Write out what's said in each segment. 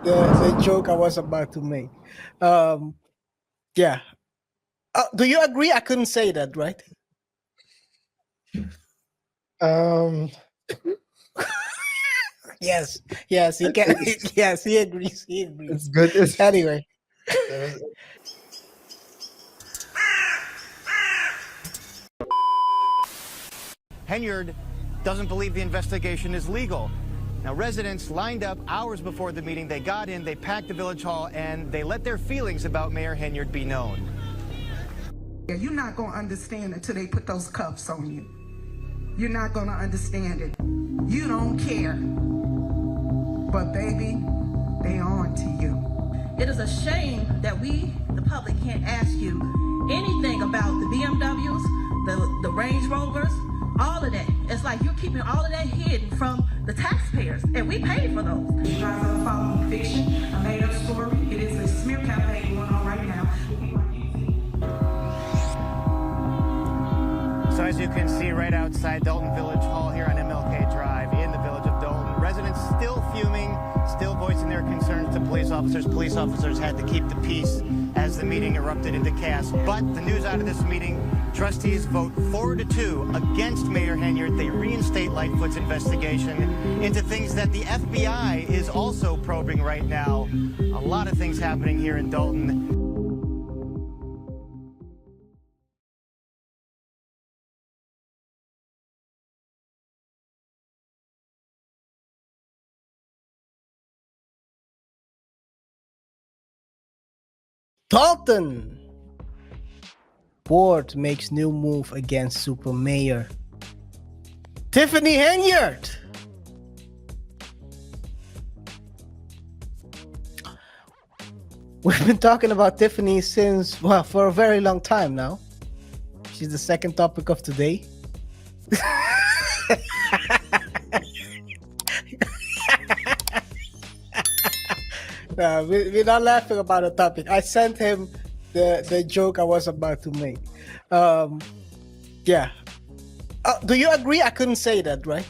the joke I was about to make. Um, yeah. Do you agree? I couldn't say that, right? Um, Yes. Yes. He can. it's, Yes, he agrees. He agrees. it's good. Anyway, Henyard doesn't believe the investigation is legal. Now, residents lined up hours before the meeting. They got in, they packed the village hall, and they let their feelings about Mayor Henyard be known. You're not going to understand until they put those cuffs on you. You're not going to understand it. You don't care. But baby, they on to you. It is a shame that we, the public, can't ask you anything about the BMWs, the Range Rovers, all of that. It's like you're keeping all of that hidden from the taxpayers, and we paid for those. You guys are following fiction, a made-up story. It is a smear campaign going on right now. So as you can see right outside Dolton Village Hall here on MLK Drive in the village of Dolton, residents still fuming, still voicing their concerns to police officers. Police officers had to keep the peace as the meeting erupted into chaos. But the news out of this meeting, trustees vote 4-2 against Mayor Henyard. They reinstate Lightfoot's investigation into things that the FBI is also probing right now. A lot of things happening here in Dolton. Dolton board makes new move against super mayor Tiffany Henyard. We've been talking about Tiffany since, well, for a very long time now. She's the second topic of today. No, we're not laughing about the topic. I sent him the joke I was about to make. Yeah. Do you agree? I couldn't say that, right?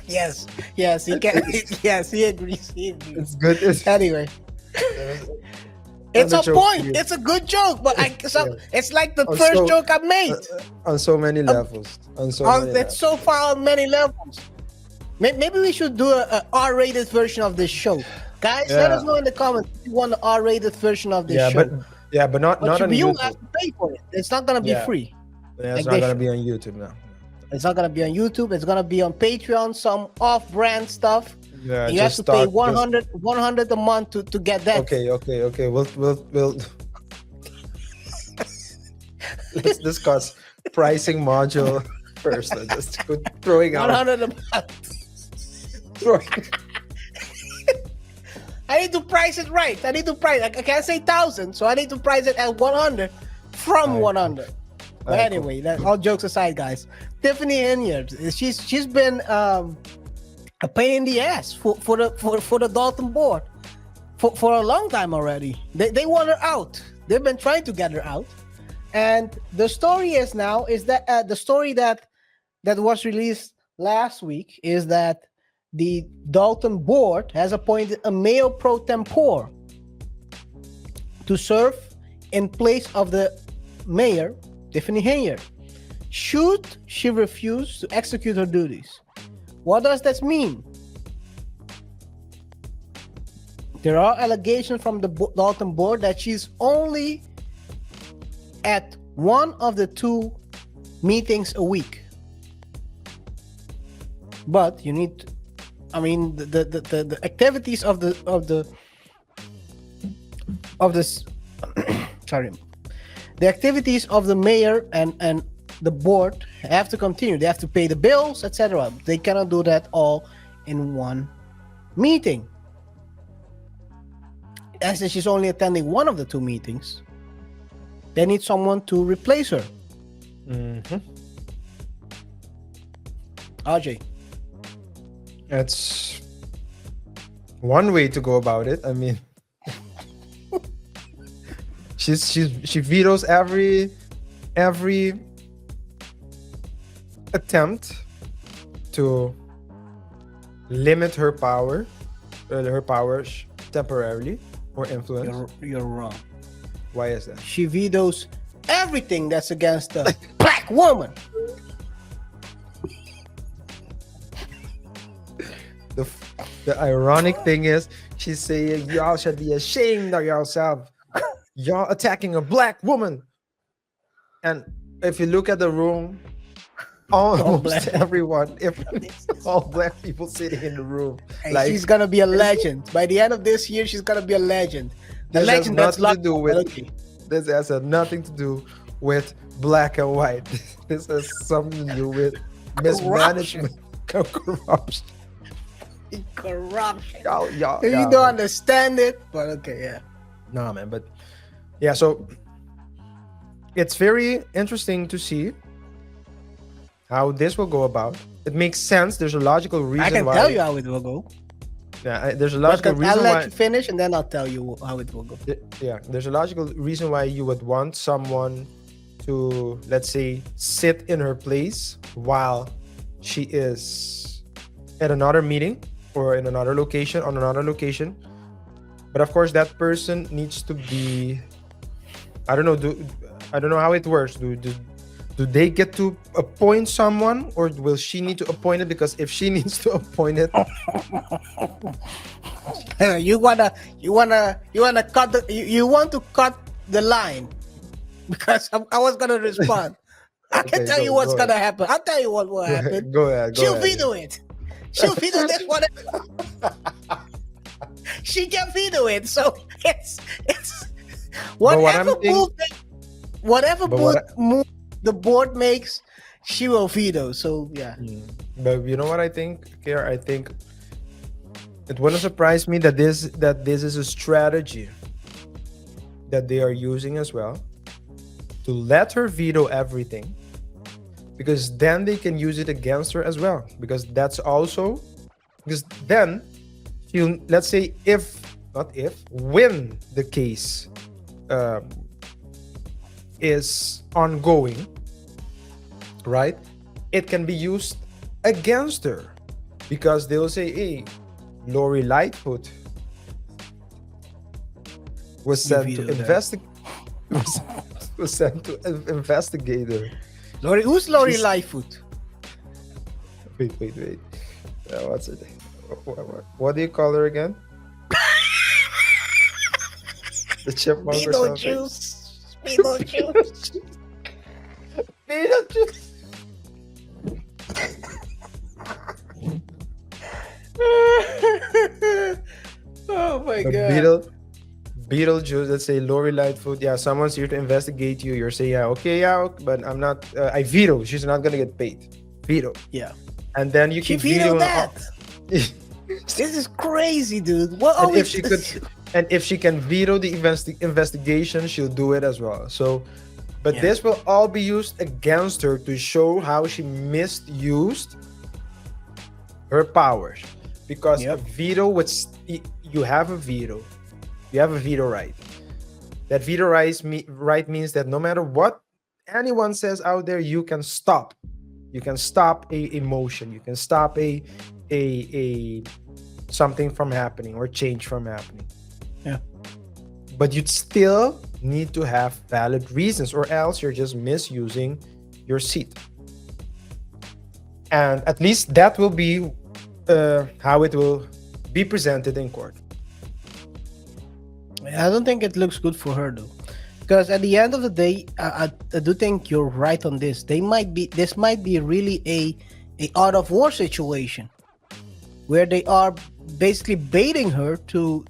Yes. Yes, he can. Yes, he agrees. He agrees. It's good. Anyway, it's a point. It's a good joke, but it's like the first joke I made. On so many levels. It's so far on many levels. Maybe we should do a R-rated version of this show. Guys, let us know in the comments if you want the R-rated version of this show. But not on you YouTube. have to pay for it. It's not gonna be free. Yeah, it's not gonna be on YouTube now. It's not gonna be on YouTube. It's gonna be on Patreon, some off-brand stuff. Yeah, you have to pay 100 a month to get that. Okay. We'll let's discuss pricing module first. Just throwing out 100 a month. I need to price it right. I can't say 1,000, so I need to price it at 100 from 100. But anyway, all jokes aside, guys. Tiffany Henyard, she's been a pain in the ass for the Dolton board for a long time already. They want her out. They've been trying to get her out, and the story is that the story that was released last week is that the Dolton board has appointed a mayor pro tempore to serve in place of the mayor, Tiffany Henyard, should she refuse to execute her duties. What does that mean? There are allegations from the Dolton board that she's only at one of the 2 meetings a week. But you need to, the activities of this sorry, the activities of the mayor and the board have to continue. They have to pay the bills, etc. They cannot do that all in one meeting. As she's only attending one of the 2 meetings, they need someone to replace her. RJ. That's one way to go about it. I mean, she vetoes every attempt to limit her powers temporarily or influence. You're wrong. Why is that? She vetoes everything that's against the black woman. The ironic thing is, she's saying y'all should be ashamed of yourself. Y'all attacking a black woman. And if you look at the room, almost everyone, if all black people sitting in the room, Hey, like she's gonna be a legend. By the end of this year, she's gonna be a legend. The this has legend that's nothing to do with lucky. this has nothing to do with black and white. This has something to do with mismanagement, corruption. Corruption. Y'all, You don't understand it, but okay, yeah. No, man, but yeah, so it's very interesting to see how this will go about. It makes sense. There's a logical reason I can why. tell you how it will go. Yeah, there's a logical But reason I'll let why. you finish, and then I'll tell you how it will go. Yeah, there's a logical reason why you would want someone to, let's say, sit in her place while she is at another meeting or in another location, on another location. But of course, that person needs to be, I don't know how it works. Do they get to appoint someone, or will she need to appoint it? Because if she needs to appoint it, you want to cut the line, because I was gonna respond. I can Okay, tell you go what's ahead. gonna happen. I'll tell you what will happen. Go ahead. She'll veto it. She'll veto this one. She can veto it. So it's whatever move the board makes, she will veto. So yeah. But you know what I think, KaiR? I think it wouldn't surprise me that this is a strategy that they are using as well, to let her veto everything, because then they can use it against her as well. Because then she'll, let's say, when the case is ongoing, right, it can be used against her, because they'll say, hey, Lori Lightfoot was sent to investigate was sent to investigate her. Who's Lori Lightfoot? Wait. What's her name? What do you call her again? The chipmunk or something? Beetlejuice. Beetlejuice. Oh my god. Beetlejuice, let's say Lori Lightfoot, yeah, someone's here to investigate you. You're saying, but I'm not, I veto. She's not going to get paid. Veto. Yeah. And then you She keep vetoed vetoing. that. This is crazy, dude. What And are if she could, and if she can veto the investigation, she'll do it as well. So, but Yeah. this will all be used against her to show how she misused her powers. Because a veto, you have a veto. You have a veto right. That veto right means that no matter what anyone says out there, you can stop. You can stop a emotion. You can stop a something from happening or change from happening. Yeah. But you'd still need to have valid reasons, or else you're just misusing your seat. And at least that will be how it will be presented in court. I don't think it looks good for her though, because at the end of the day, I do think you're right on this. This might be really a out of war situation, where they are basically baiting her to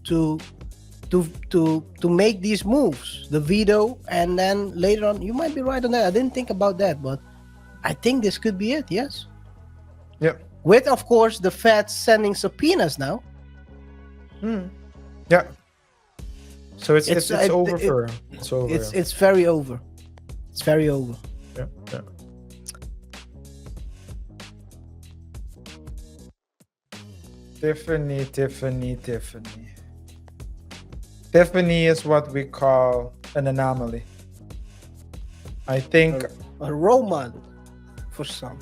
make these moves, the veto, and then later on, you might be right on that. I didn't think about that, but I think this could be it. Yes. Yep. With, of course, the feds sending subpoenas now. Yeah. So it's over for her. It's over. It's very over. It's very over. Yeah. Tiffany. Tiffany is what we call an anomaly. I think A role model for some.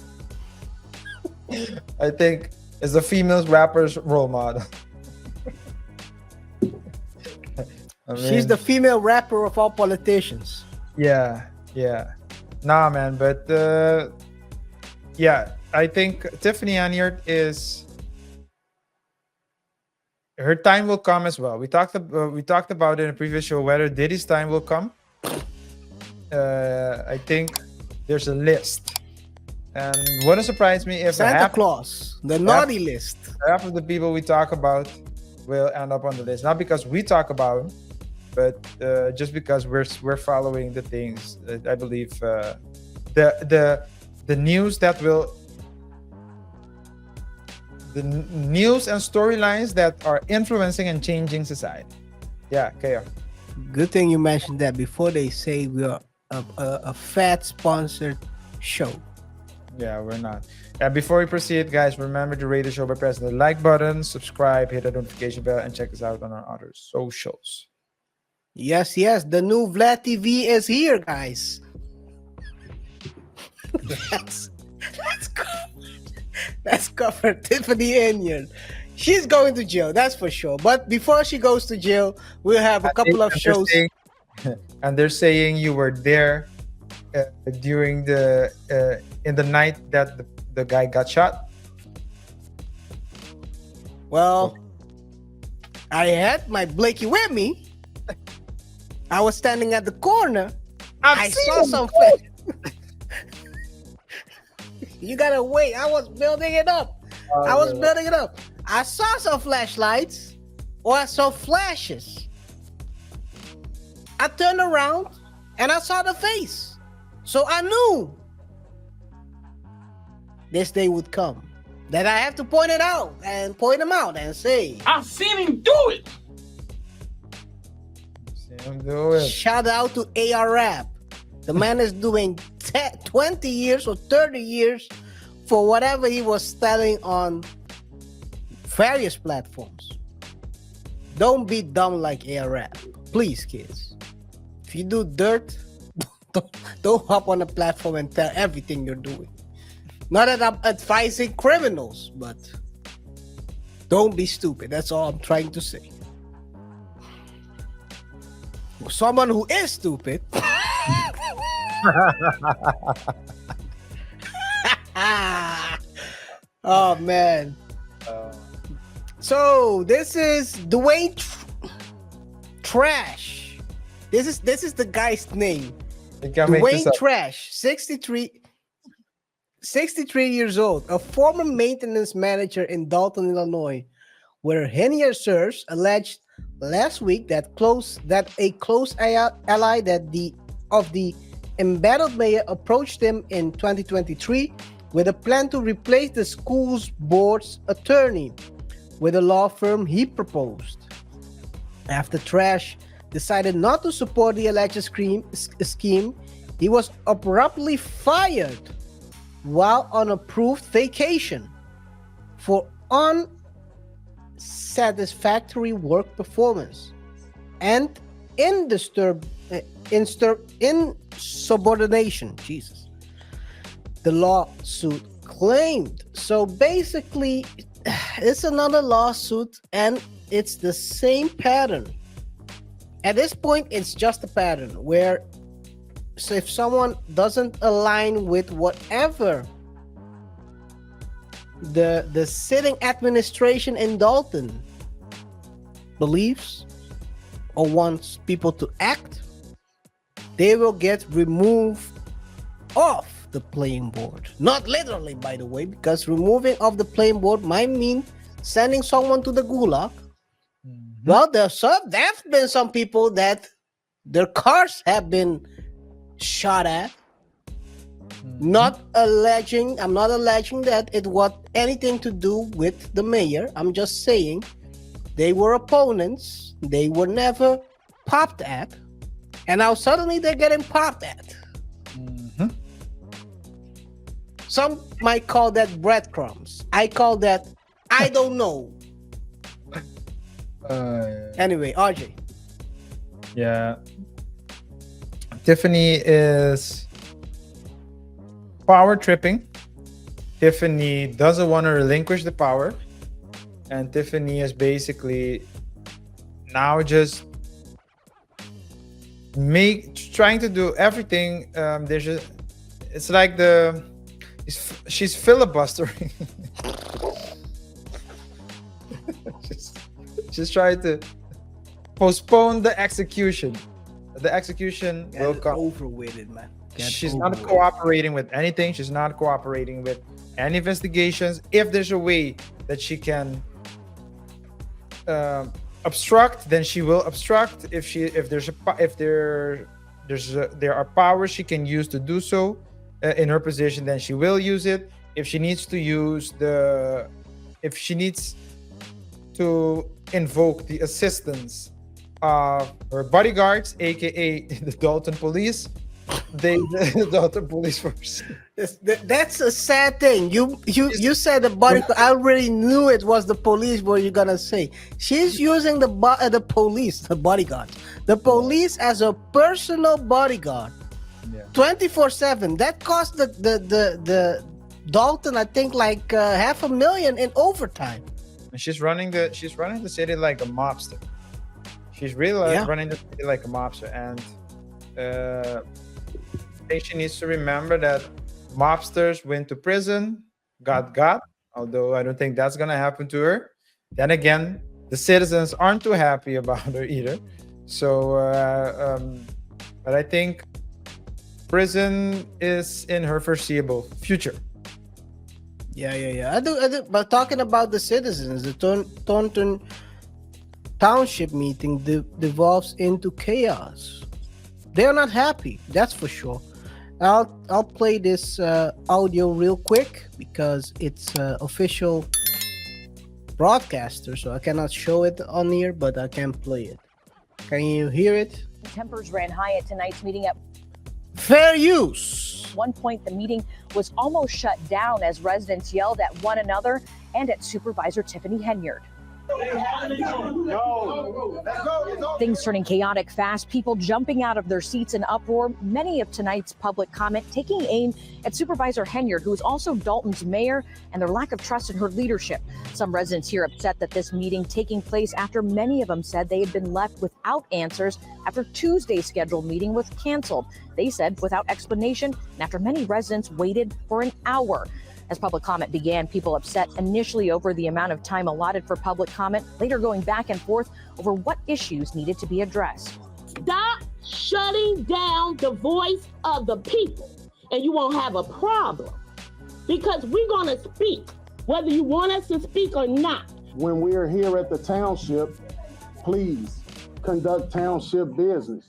I think is the female rapper's role model. She's the female rapper of all politicians. Yeah. Nah, man, but yeah, I think Tiffany Henyard is her time will come as well. We talked about in a previous show whether Diddy's time will come. I think there's a list, and wouldn't surprise me if Santa Claus, the naughty list. half of the people we talk about will end up on the list. Not because we talk about them, but just because we're following the things. I believe the news that will. The news and storylines that are influencing and changing society. Yeah, KaiR. Good thing you mentioned that before they say we are a fat sponsored show. Yeah, we're not. Before we proceed, guys, remember to rate the show by pressing the like button, subscribe, hit the notification bell, and check us out on our other socials. Yes, the new Vlad TV is here, guys. Let's cover Tiffany Henyard. She's going to jail, that's for sure. But before she goes to jail, we'll have a couple of shows. And they're saying you were there during the in the night that the guy got shot. Well, I had my Blakey with me. I was standing at the corner. I saw some flash. You gotta wait. I was building it up. I saw some flashlights, or I saw flashes. I turned around and I saw the face. So I knew this day would come. That I have to point him out and say, I've seen him do it. Shout out to KaiR Rap. The man is doing 20 years or 30 years for whatever he was selling on various platforms. Don't be dumb like KaiR Rap. Please, kids. If you do dirt, don't hop on a platform and tell everything you're doing. Not that I'm advising criminals, but don't be stupid. That's all I'm trying to say. Someone who is stupid. Oh man. So this is Dwayne Trash. This is the guy's name. Dwayne Trash, 63 years old, a former maintenance manager in Dolton, Illinois, where Henyard serves, alleged last week that a close ally of the embattled mayor approached him in 2023 with a plan to replace the school's board's attorney with a law firm he proposed. After Trash decided not to support the alleged scheme, he was abruptly fired while on approved vacation for unsatisfactory work performance and insubordination. Jesus. The lawsuit claimed. So basically, it's another lawsuit and it's the same pattern. At this point, it's just a pattern where, so if someone doesn't align with whatever the sitting administration in Dolton believes or wants people to act, they will get removed off the playing board. Not literally, by the way, because removing off the playing board might mean sending someone to the gulag. Well, there have been some people that their cars have been shot at. I'm not alleging that it was anything to do with the mayor. I'm just saying they were opponents. They were never popped at. And now suddenly they're getting popped at. Some might call that breadcrumbs. I call that I don't know. Anyway, RJ. Yeah. Tiffany is power tripping Tiffany doesn't want to relinquish the power, and Tiffany is basically now just trying to do everything. It's like she's filibustering. she's trying to postpone the execution. The execution will come. Over with it, man. She's not cooperating with anything. She's not cooperating with any investigations. If there's a way that she can obstruct, then she will obstruct. If there are powers she can use to do so in her position, then she will use it. If she needs to invoke the assistance of her bodyguards, aka the Dolton police, the Dolton police force. That's a sad thing. You said the body. I already knew it was the police. What you're gonna say? She's using the police, the bodyguard, the police as a personal bodyguard, 24/7. That cost the Dolton, I think, like $500,000 in overtime. And she's running the city like a mobster. She's really running the city like a mobster, and I think she needs to remember that mobsters went to prison, got. Although I don't think that's gonna happen to her. Then again, the citizens aren't too happy about her either. So, but I think prison is in her foreseeable future. Yeah. I do. But talking about the citizens, the Taunton Township meeting devolves into chaos. They're not happy, that's for sure. I'll play this audio real quick because it's official broadcaster, so I cannot show it on here, but I can play it. Can you hear it? Tempers ran high at tonight's meeting. At fair use. one point, the meeting was almost shut down as residents yelled at one another and at Supervisor Tiffany Henyard. Things turning chaotic fast, people jumping out of their seats in uproar. Many of tonight's public comment taking aim at Supervisor Henyard, who is also Dolton's mayor, and their lack of trust in her leadership. Some residents here upset that this meeting taking place after many of them said they had been left without answers after Tuesday's scheduled meeting was canceled. They said without explanation, and after many residents waited for an hour. As public comment began, people upset initially over the amount of time allotted for public comment, later going back and forth over what issues needed to be addressed. Stop shutting down the voice of the people, and you won't have a problem, because we're going to speak, whether you want us to speak or not. When we're here at the township, please conduct township business.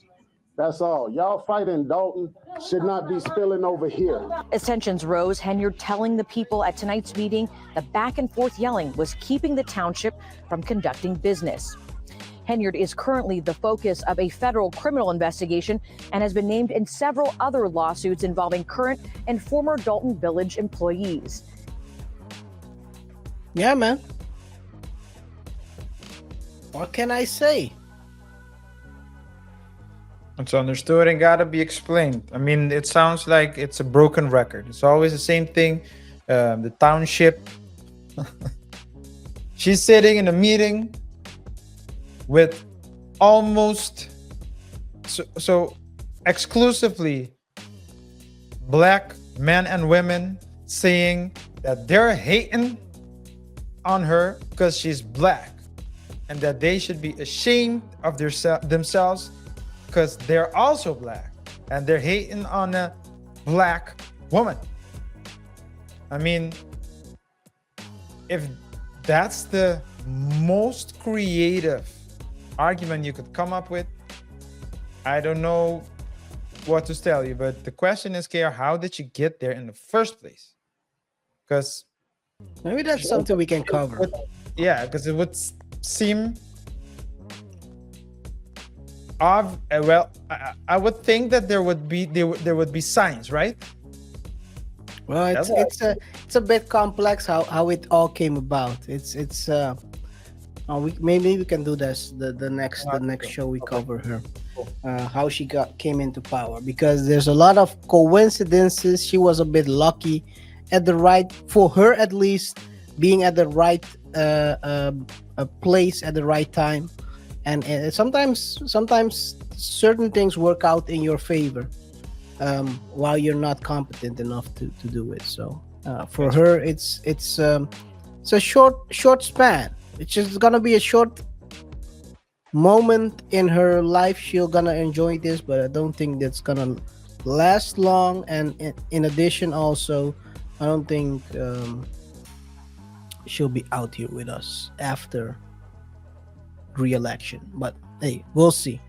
That's all. Y'all fighting Dolton should not be spilling over here. As tensions rose, Henyard telling the people at tonight's meeting the back and forth yelling was keeping the township from conducting business. Henyard is currently the focus of a federal criminal investigation and has been named in several other lawsuits involving current and former Dolton Village employees. Yeah, man. What can I say? It's understood and gotta be explained. I mean, it sounds like it's a broken record. It's always the same thing. The township. She's sitting in a meeting with almost so exclusively black men and women saying that they're hating on her because she's black, and that they should be ashamed of themselves because they're also black and they're hating on a black woman. I mean, if that's the most creative argument you could come up with, I don't know what to tell you. But the question is, KaiR, how did you get there in the first place? Because maybe that's something we can cover. Yeah, because it would seem well, I would think that there would be signs, right? Well, it's a bit complex how it all came about. Maybe we can do this the next show we cover her, how she came into power, because there's a lot of coincidences. She was a bit lucky at the right, for her at least, being at the right place at the right time, and sometimes certain things work out in your favor while you're not competent enough to do it. So for her, it's a short span. It's just gonna be a short moment in her life. She'll gonna enjoy this, but I don't think that's gonna last long. And in addition, also, I don't think she'll be out here with us after re-election. But hey, we'll see.